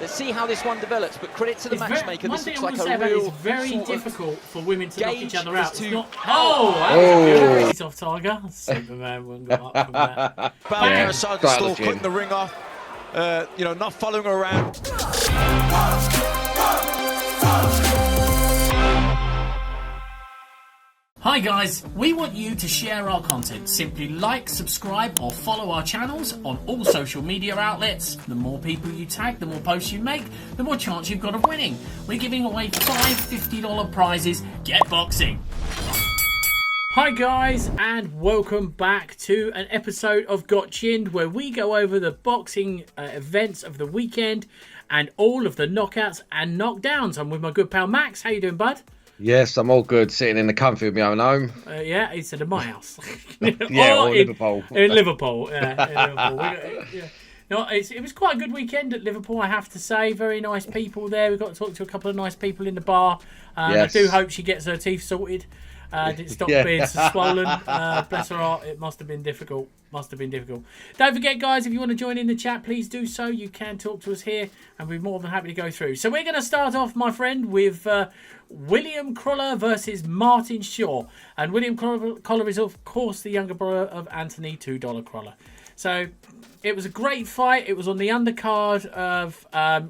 Let's see how this one develops. But credit to the matchmaker. This looks like a real. It's very difficult for women to knock each other out. That was a off Tiger. Superman wouldn't got up from that. Bang outside the store, cutting the ring off. Not following her around. Hi guys, we want you to share our content. Simply like, subscribe or follow our channels on all social media outlets. The more people you tag, the more posts you make, the more chance you've got of winning. We're giving away 5 $50 prizes. Get boxing! Hi guys, and welcome back to an episode of Got Chinned, where we go over the boxing events of the weekend and all of the knockouts and knockdowns. I'm with my good pal Max. How you doing, bud? Yes, I'm all good, sitting in the comfy of my own home. Yeah, he said in my house. Or Liverpool. In Liverpool, yeah. No, it was quite a good weekend at Liverpool, I have to say. Very nice people there. We got to talk to a couple of nice people in the bar. Yes. I do hope she gets her teeth sorted. Didn't stop being so swollen. Bless her heart. It must have been difficult. Don't forget, guys, if you want to join in the chat, please do so. You can talk to us here, and we're more than happy to go through. So we're going to start off, my friend, with William Cruller versus Martin Shaw. And William Cruller is, of course, the younger brother of Anthony $2 Cruller. So it was a great fight. It was on the undercard of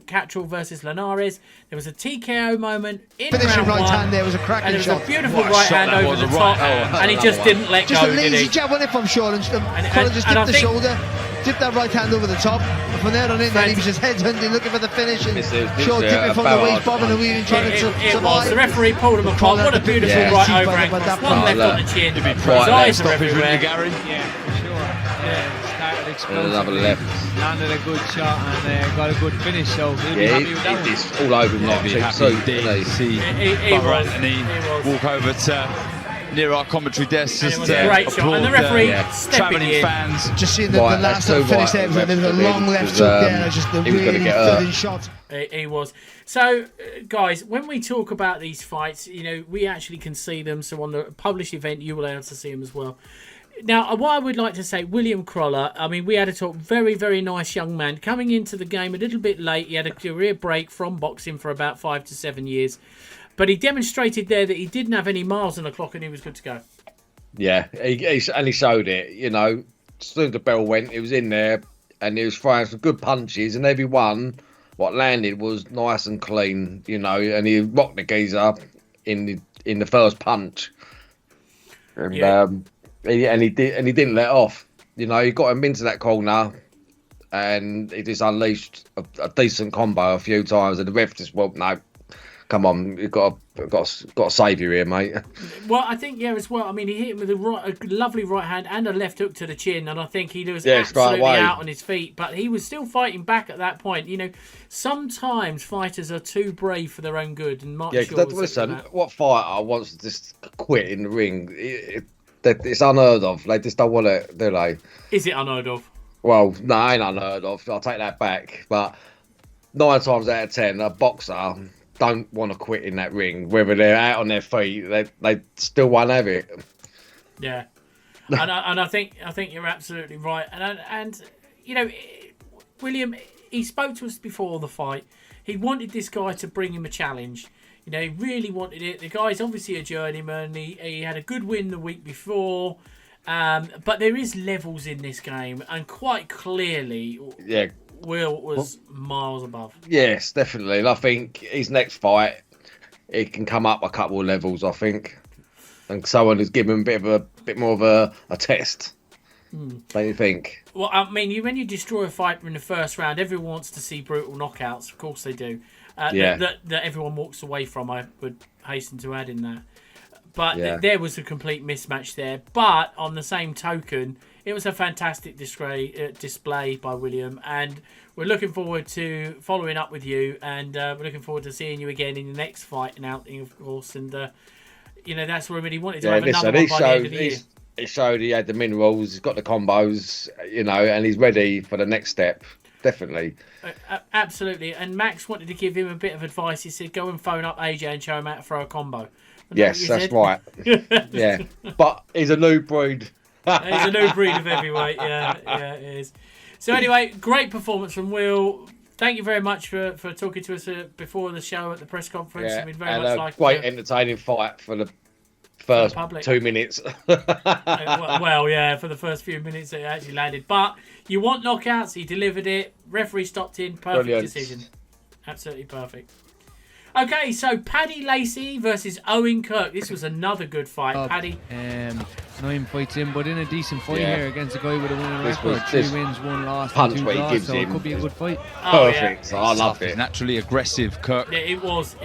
Catteral versus Linares. There was a TKO moment in finishing round right one, hand there was a cracking and it was shot. a beautiful right hand over the top, and he just didn't let just go. a lazy did he? jab on it from Shaw, and Connor just dipped the shoulder, dipped that right hand over the top. And from there on in, then he was just headhunting, looking for the finish, and Shaw dipping from the waist, bobbing and weaving, trying to survive. The referee pulled him apart. What a beautiful right overhand. One left on the chin. His eyes are everywhere. Another left. Landed a good shot and got a good finish, so he'll be happy with that one. It's all over him like cheap soup, to see Brother Anthony walk over to near our commentary desk. It was a great shot, and the referee stepping in. Fans. Just seeing the last finish there, there was a long left hook there, just a really filling shot. He was. So, guys, when we talk about these fights, we actually can see them. So on the published event, you will be able to see them as well. Now, what I would like to say, William Cruller, I mean, we had a talk, very, very nice young man, coming into the game a little bit late. He had a career break from boxing for about 5 to 7 years. But he demonstrated there that he didn't have any miles on the clock and he was good to go. Yeah, he showed it, As soon as the bell went, he was in there and he was throwing some good punches, and every one, what landed was nice and clean, and he rocked the geezer in the first punch. And, he didn't let off. He got him into that corner, and he just unleashed a decent combo a few times, and the ref just no, come on, you've got to save you here, mate. Well, I think as well. I mean, he hit him with a lovely right hand and a left hook to the chin, and I think he was absolutely out on his feet. But he was still fighting back at that point. Sometimes fighters are too brave for their own good, and Martin Shaw was listen, what fighter wants to just quit in the ring? It's unheard of. They just don't want it, do they? Is it unheard of? Well, no, it ain't unheard of. I'll take that back. But 9 times out of 10, a boxer don't want to quit in that ring. Whether they're out on their feet, they still won't have it. Yeah, and I think you're absolutely right. And William, he spoke to us before the fight. He wanted this guy to bring him a challenge. He really wanted it. The guy's obviously a journeyman. He had a good win the week before. But there is levels in this game. And quite clearly, Will was miles above. Yes, definitely. And I think his next fight, it can come up a couple of levels, I think. And someone has given him a bit more of a test. Don't you think? Well, I mean, when you destroy a fighter in the first round, everyone wants to see brutal knockouts. Of course they do. That everyone walks away from, I would hasten to add in that. But there was a complete mismatch there. But on the same token, it was a fantastic display by William. And we're looking forward to following up with you. And we're looking forward to seeing you again in the next fight and outing, of course. And, that's where we really wanted to have another one by the end of the year. It showed he had the minerals, he's got the combos, and he's ready for the next step. Definitely. Absolutely. And Max wanted to give him a bit of advice. He said, go and phone up AJ and show him how to throw a combo. Yes, that's right. Yeah. But he's a new breed. He's a new breed of heavyweight. Yeah, it is. So anyway, great performance from Will. thank you very much for talking to us before the show at the press conference. Yeah, We'd very and much a like great entertaining fight for the first 2 minutes. well, yeah, for the first few minutes it actually landed. But you want knockouts, he delivered it. Referee stopped in, perfect Brilliant. decision. Absolutely perfect. Okay, so Paddy Lacey versus Owen Kirk. This was another good fight. Paddy. 9 fights in, but in a decent fight here against a guy with a winning record. 3 wins, 1 loss, punch 2 where he draws, gives so him it could be a good fight. Perfect. Yeah. I loved it. Naturally aggressive, Kirk. Yeah, it was.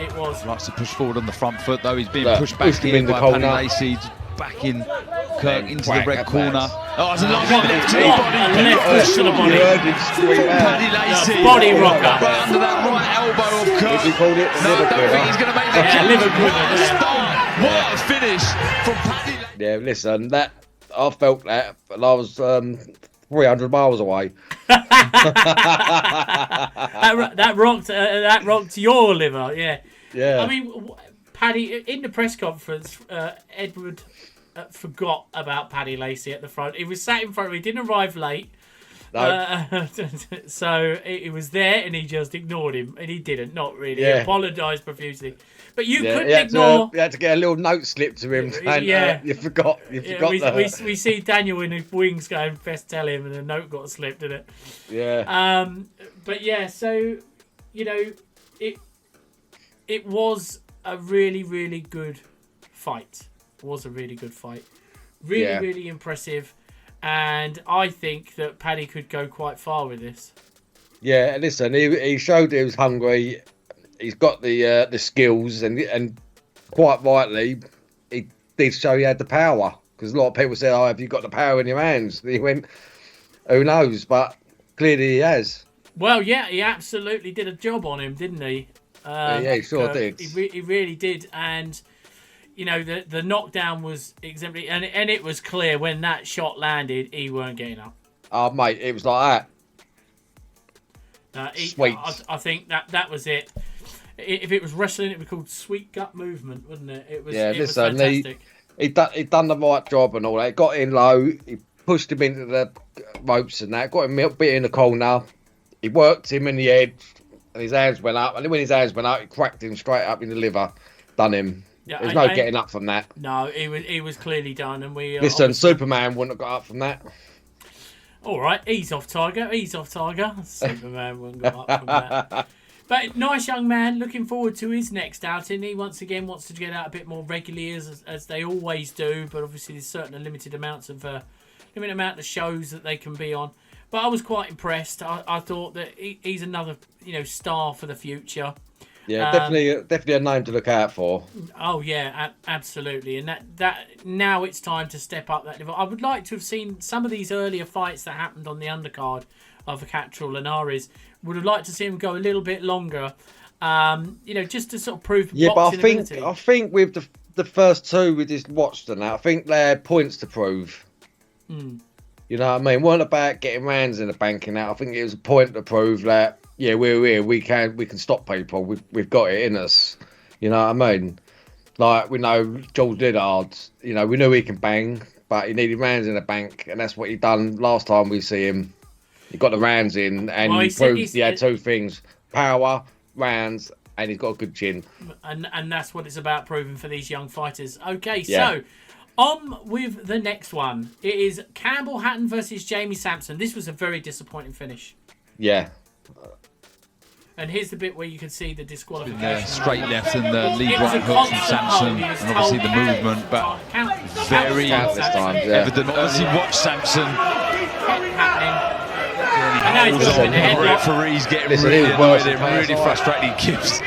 Likes to push forward on the front foot, though. He's being pushed back pushed him in the by corner. Paddy Lacey, just backing Kirk into the red that corner. bounce. Oh, it's a lovely left to the What body. a left push to the body. You heard him scream out. Paddy Lacey. Body rocker. Right under that right elbow of Kirk. He called it No, I liver don't quiver. think he's going to make the Yeah, count. liver quiver, yeah. Start. What a finish from Paddy Lacey. Yeah, listen, I felt that, and I was 300 miles away. that rocked your liver. Yeah. Yeah. I mean, Paddy, in the press conference, Edward forgot about Paddy Lacey at the front. He was sat in front of me, didn't arrive late. No. So he was there and he just ignored him. And he didn't, not really. Yeah. He apologised profusely. But you Yeah, couldn't ignore... you had to get a little note slip to him saying, Yeah. you forgot we see Daniel in his wings going, best tell him, and a note got slipped, didn't it? Yeah. But yeah, so, you know, it was a really, really good fight. It was a really good fight. Really, really impressive. And I think that Paddy could go quite far with this. Yeah, listen, he showed he was hungry. He's got the skills, and quite rightly, he did show he had the power. Because a lot of people said, "Oh, have you got the power in your hands?" And he went, "Who knows?" But clearly, he has. Well, yeah, he absolutely did a job on him, didn't he? Yeah, he sure did. He really did, and you know the knockdown was exemplary, and it was clear when that shot landed, he weren't getting up. Oh, mate, it was like that. Sweet. I think that was it. If it was wrestling, it would be called sweet gut movement, wouldn't it? It was. Yeah, it listen, was fantastic. He'd done the right job and all that. He got in low. He pushed him into the ropes and that. Got him a bit in the corner. He worked him in the head, and his hands went up. And when his hands went up, he cracked him straight up in the liver. Done him. Yeah, There's no getting up from that. No, he was clearly done, and we. Listen, Superman wouldn't have got up from that. All right, ease off, Tiger. Ease off, Tiger. Superman wouldn't go up from that. But nice young man. Looking forward to his next outing. He once again wants to get out a bit more regularly, as they always do. But obviously, there's certain limited amount of shows that they can be on. But I was quite impressed. I thought that he's another star for the future. Yeah, definitely a name to look out for. Oh yeah, absolutely. And that now it's time to step up that level. I would like to have seen some of these earlier fights that happened on the undercard of the Catteral Linares. Would have liked to see him go a little bit longer. Just to sort of prove. Yeah, but ability. I think with the first two we just watched and that, I think they had points to prove. Mm. You know what I mean? It wasn't about getting rounds in the bank and that. I think it was a point to prove that. Yeah, we're here. We can stop people. We've got it in us. You know what I mean? Like we know George Lillard. We knew he can bang, but he needed rounds in the bank, and that's what he done last time we see him. He got the rounds in, and he proved he had two things: power, rounds, and he's got a good chin. And that's what it's about, proving for these young fighters. Okay, Yeah. So on with the next one. It is Campbell Hatton versus Jamie Sampson. This was a very disappointing finish. Yeah. And here's the bit where you can see the disqualification. Straight left and the lead right hook from Sampson, and obviously the movement, but very Countless times, yeah. evident as he watched Sampson. And now he's got him in the headlock. Referees getting Listen, really he was annoyed, worse and than really Paris. frustrated. Gibbs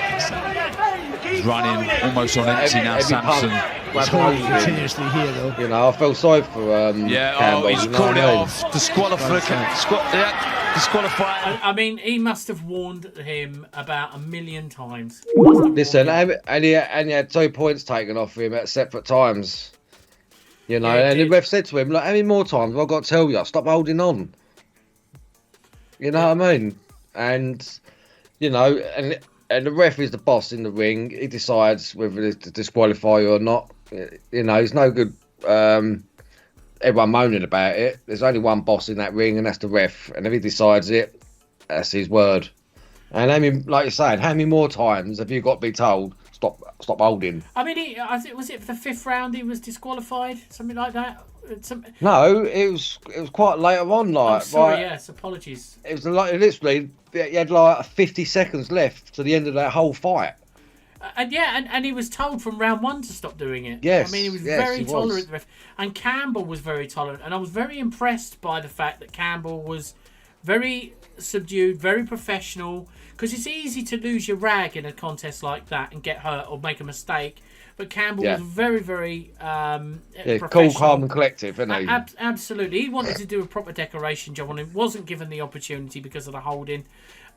he's running almost on empty now. Every Sampson. He's holding continuously here, though. I feel sorry for Campbell. He's you know called what it I mean? off. Disqualified. I mean, he must have warned him about 1,000,000 times. Listen, and he had 2 points taken off him at separate times. And the ref said to him, "Look, how many more times have I got to tell you? Stop holding on." You know what I mean? And and the ref is the boss in the ring. He decides whether to disqualify you or not. It's no good. Everyone moaning about it. There's only one boss in that ring, and that's the ref. And if he decides it, that's his word. And how many, like you're saying, how many more times have you got to be told stop holding? I mean, was it the 5th round he was disqualified, something like that? No, it was quite later on. Like, sorry, yes, apologies. It was like literally he had like 50 seconds left to the end of that whole fight. And he was told from round 1 to stop doing it. Yes, I mean, he was very tolerant. And Campbell was very tolerant, and I was very impressed by the fact that Campbell was very subdued, very professional. Because it's easy to lose your rag in a contest like that and get hurt or make a mistake. But Campbell was very, very professional. Cool, calm, and collective, isn't he? Absolutely. He wanted to do a proper decoration job on him. Wasn't given the opportunity because of the holding.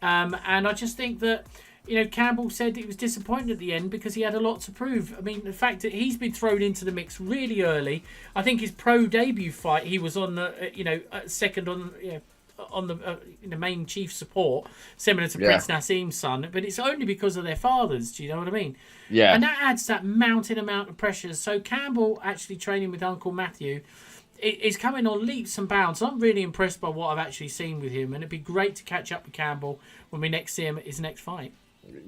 And I just think that, you know, Campbell said he was disappointed at the end because he had a lot to prove. I mean, the fact that he's been thrown into the mix really early. I think his pro debut fight, he was on the, second on, on the main chief support, similar to Prince Nassim's son, but it's only because of their fathers. Do you know what I mean? Yeah. And that adds that mounting amount of pressure. So Campbell actually training with Uncle Matthew is coming on leaps and bounds. I'm really impressed by what I've actually seen with him, and it'd be great to catch up with Campbell when we next see him at his next fight.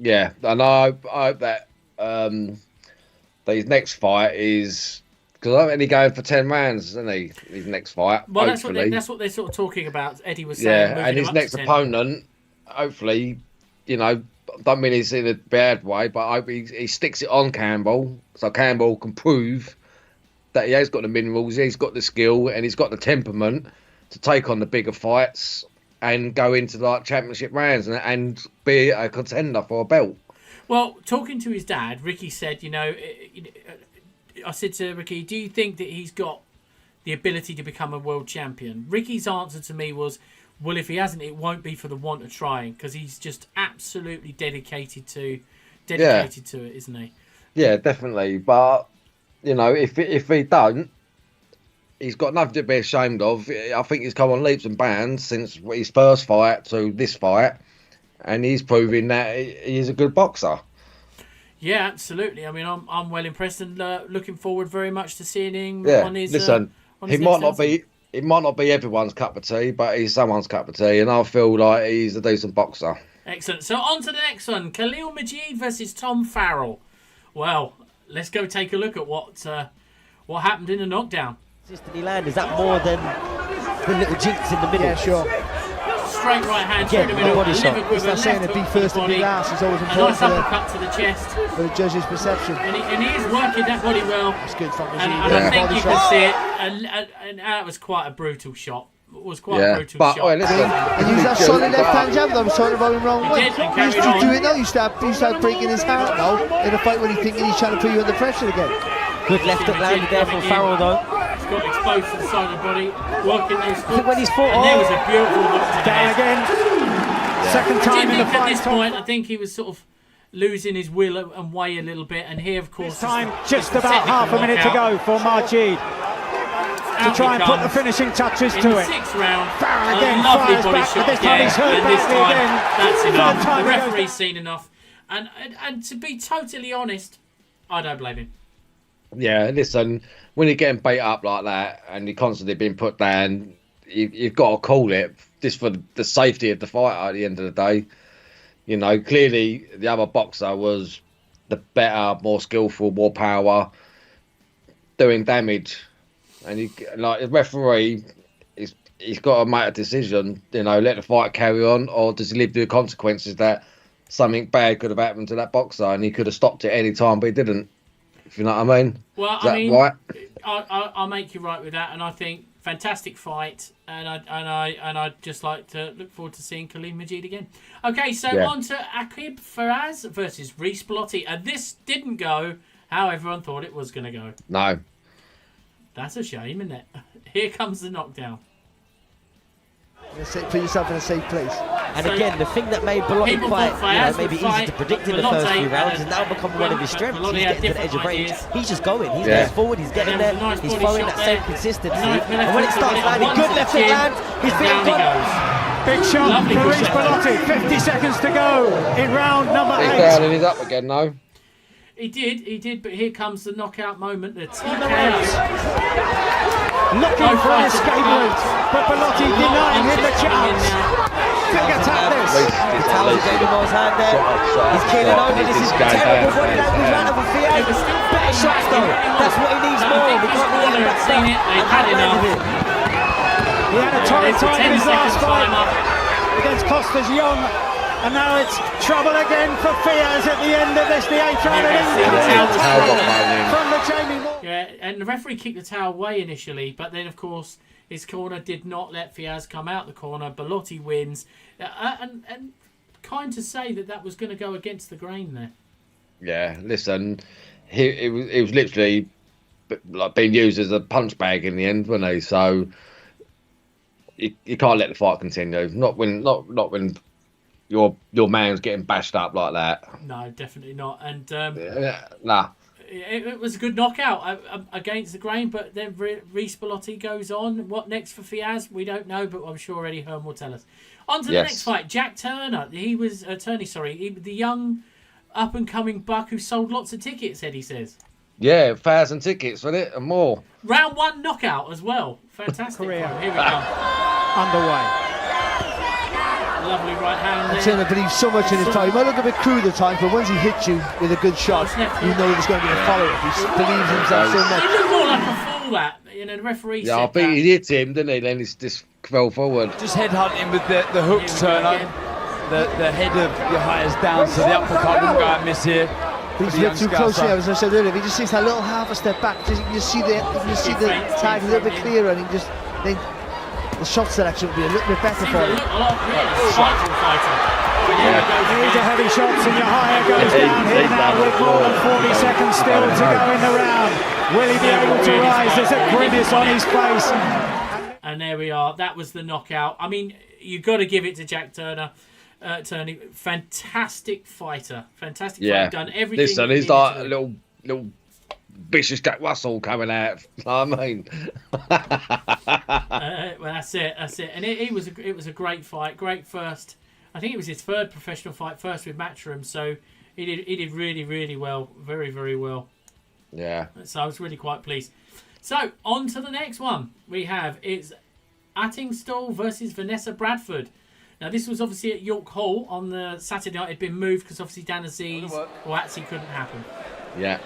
Yeah, and I hope that his next fight is. Because I think he's going for 10 rounds, isn't he? His next fight. Well, hopefully. that's what they're sort of talking about. Eddie was saying. Yeah, and his next opponent, hopefully, don't mean he's in a bad way, but I hope he sticks it on Campbell, so Campbell can prove that he has got the minerals, he's got the skill, and he's got the temperament to take on the bigger fights and go into like championship rounds and be a contender for a belt. Well, talking to his dad, Ricky said, I said to Ricky, do you think that he's got the ability to become a world champion? Ricky's answer to me was, well, if he hasn't, it won't be for the want of trying, because he's just absolutely dedicated to it, isn't he? Yeah, definitely. But, if he don't, he's got nothing to be ashamed of. I think he's come on leaps and bounds since his first fight to this fight, and he's proving that he is a good boxer. Yeah, absolutely. I mean, I'm well impressed and looking forward very much to seeing him on his. Listen, he might not be everyone's cup of tea, but he's someone's cup of tea, and I feel like he's a decent boxer. Excellent. So on to the next one: Khalil Majid versus Tom Farrell. Well, let's go take a look at what happened in the knockdown. Did he land? Is that more than the little jinx in the middle? Yeah, sure. Straight right hand through the middle. It's not saying to be first and be last. It's always important a nice uppercut to the chest. For the judge's perception. And he is working that body well. That's good from and I think you can see it. And that was quite a brutal shot. It was quite a brutal shot. And use that solid left hand jab that I was talking about him wrong way. He used to do it now. You start breaking his heart now in a fight when he's thinking he's trying to put you under pressure again. Good left hook landed there from Farrell though. He's got exposed to the side of the body, working those hooks. When he's fought, and there was a beautiful hook to the down again. Second time in the fight. At this point, I think he was sort of losing his will and way a little bit, and here, of course, this time just about half a minute to go for Majid to try and put the finishing touches to it. In the 6th round, Farrell again lovely fires body back, shot but this time he's hurt badly again. That's enough. Time The referee's seen enough, and to be totally honest, I don't blame him. Yeah, listen, when you're getting beat up like that and you're constantly being put down, you've got to call it just for the safety of the fighter at the end of the day. Clearly the other boxer was the better, more skillful, more power, doing damage. And the referee, he's got to make a decision, let the fight carry on, or does he live through the consequences that something bad could have happened to that boxer and he could have stopped it any time, but he didn't. If you know what I mean. Well, right? I'll make you right with that, and I think fantastic fight, and I'd just like to look forward to seeing Khalil Majid again. Okay, so on to Aqib Faraz versus Reece Bellotti, and this didn't go how everyone thought it was going to go. No. That's a shame, isn't it? Here comes the knockdown. Put yourself in a safe place. And again, the thing that made Bellotti quite, maybe easy to predict in the first few rounds has now become one of his strengths. He's getting to the edge of range. He's just going. He's going forward. He's getting there. He's following that same consistency. And when it starts landing, good left hook land. He's feeling good. Big shot for Reece Bellotti. 50 seconds to go in round number 8. He's down and he's up again now. He did, but here comes the knockout moment. The TKO. Looking for an escape route, but Bellotti denying him the chance. Big attack this. The towel's in Jamie Moore's hand there. He's keeling over. This is terrible body language out of Fiaz. Better shots though. That's what he needs more. We can't be letting back down. They've had enough. He had a torrid time in his last fight against Costas Young. And now it's trouble again for Fiaz at the end of this. The 8th round from the Jamie Moore. Yeah, and the referee kicked the towel away initially, but then of course his corner did not let Fiaz come out the corner. Bellotti wins, and kind to say that was going to go against the grain there. Yeah, listen, it was literally like being used as a punch bag in the end, wasn't he? So you can't let the fight continue. Not when your man's getting bashed up like that. No, definitely not. And nah. It was a good knockout against the grain, but then Reece Bellotti goes on. What next for Fiaz? We don't know, but I'm sure Eddie Hearn will tell us. On to the next fight, Jack Turner. He was the young up-and-coming buck who sold lots of tickets, Eddie says. Yeah, 1,000 tickets, wasn't it? And more. Round 1 knockout as well. Fantastic. Career. Here we go. Underway. Lovely right hand there. I'm saying I believe so much in his time. He might look a bit crude at times, but once he hits you with a good shot, you know there's going to be a follow-up. He believes in himself so much. He looked more like a fool, that. The referee said I think he hit him, didn't he? Then he just fell forward. Just headhunting with the hooks, Turner. The head of your highest down, so the uppercut wouldn't go and miss here. He's a bit too close here, as I said earlier. If he just takes that little half a step back, you see the tag a little bit clearer, and the shot selection will be a little bit better for him. He's a heavy shots, and your higher goes down here now with more than 40 seconds still to go in the round. Will he be able to rise? There's a grimace on his face. And there we are. That was the knockout. I mean, you've got to give it to Jack Turner. Tony, fantastic fighter. Fantastic fighter. Done everything. Listen, he's like a little vicious Jack Russell coming out. I mean, well, that's it. And it was a great fight. Great first. I think it was his third professional fight, first with Matchroom. So he did really, really well. Very, very well. Yeah. So I was really quite pleased. So on to the next one. It's Attingstall versus Vanessa Bradford. Now, this was obviously at York Hall on the Saturday night. It had been moved because obviously Dan Aziz or Atsi couldn't happen. Yeah.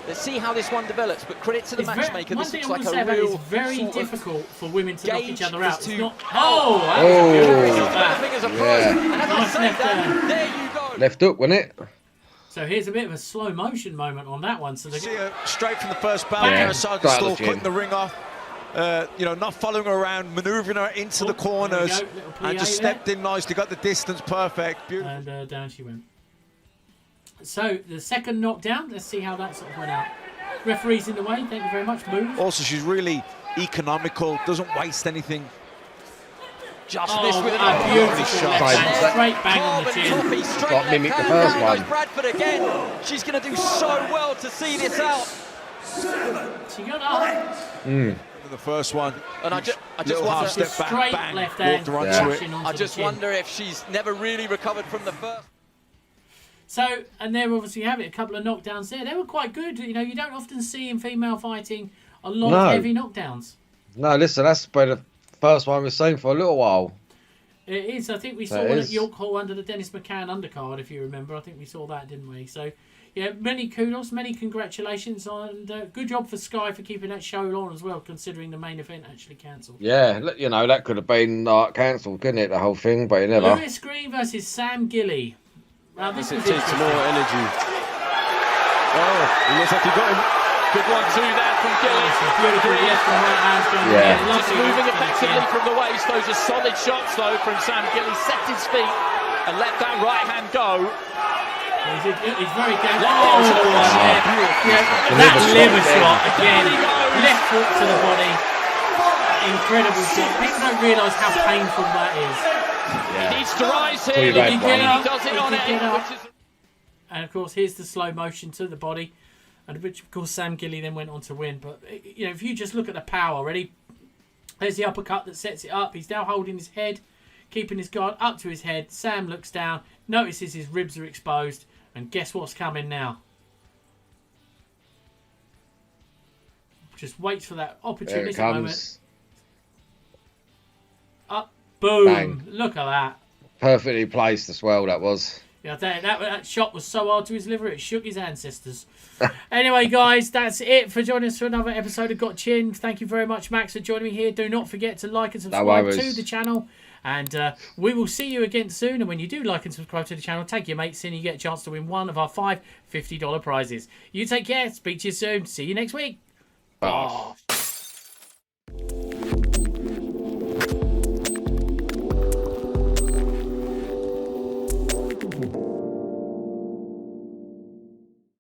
Let's see how this one develops, but credit to the matchmaker. One this thing looks I like will say a about real it's very difficult for women to knock each other out. It's not... There you go. Left hook, wasn't it? So here's a bit of a slow motion moment on that one. So see her straight from the first bout. Attingstall cutting the ring off. Not following her around, manoeuvring her into the corners, and just stepped in nicely, got the distance perfect. Beautiful. And down she went. So the second knockdown, let's see how that sort of went out. Referee's in the way, thank you very much. Move. Also, she's really economical, doesn't waste anything. Just missed with a beautiful shot. Straight bang on the chin. Straight mimic the first one. Bradford again. She's going to do so well to see this out. She got up. The first one, and I just wonder, step back, bang, left hand, I just wonder if she's never really recovered from the first. So, and there obviously have it, a couple of knockdowns there. They were quite good. You don't often see in female fighting a lot of heavy knockdowns. No, listen, that's been the first one we've seen for a little while. It is. I think we saw one at York Hall under the Dennis McCann undercard, if you remember. I think we saw that, didn't we? So, yeah, many kudos, many congratulations, and good job for Sky for keeping that show on as well, considering the main event actually cancelled. Yeah, that could have been cancelled, couldn't it, the whole thing, but it never. Lewis Green versus Sam Gilly. Now, this is takes more energy. Oh, he looks like he got him. Good 1-2 there from Gilly. Beautiful left and right hands going in. Just moving effectively from the waist. Those are solid shots, though, from Sam Gilly. Set his feet and let that right hand go. He's very careful. That liver shot again. Left hook to the body. Incredible shot. People don't realise how painful that is. He needs to rise here. He does it on it. And of course, here's the slow motion to the body, and which of course Sam Gilly then went on to win. But if you just look at the power, ready? There's the uppercut that sets it up. He's now holding his head, keeping his guard up to his head. Sam looks down, notices his ribs are exposed, and guess what's coming now? Just waits for that opportunistic moment. Up, boom! Bang. Look at that. Perfectly placed as well, that was. Yeah, that shot was so hard to his liver, it shook his ancestors. Anyway, guys, that's it for joining us for another episode of Got Chin. Thank you very much, Max, for joining me here. Do not forget to like and subscribe to the channel. And we will see you again soon. And when you do like and subscribe to the channel, take your mates in. You get a chance to win one of our 5 $50 prizes. You take care. Speak to you soon. See you next week. Bye.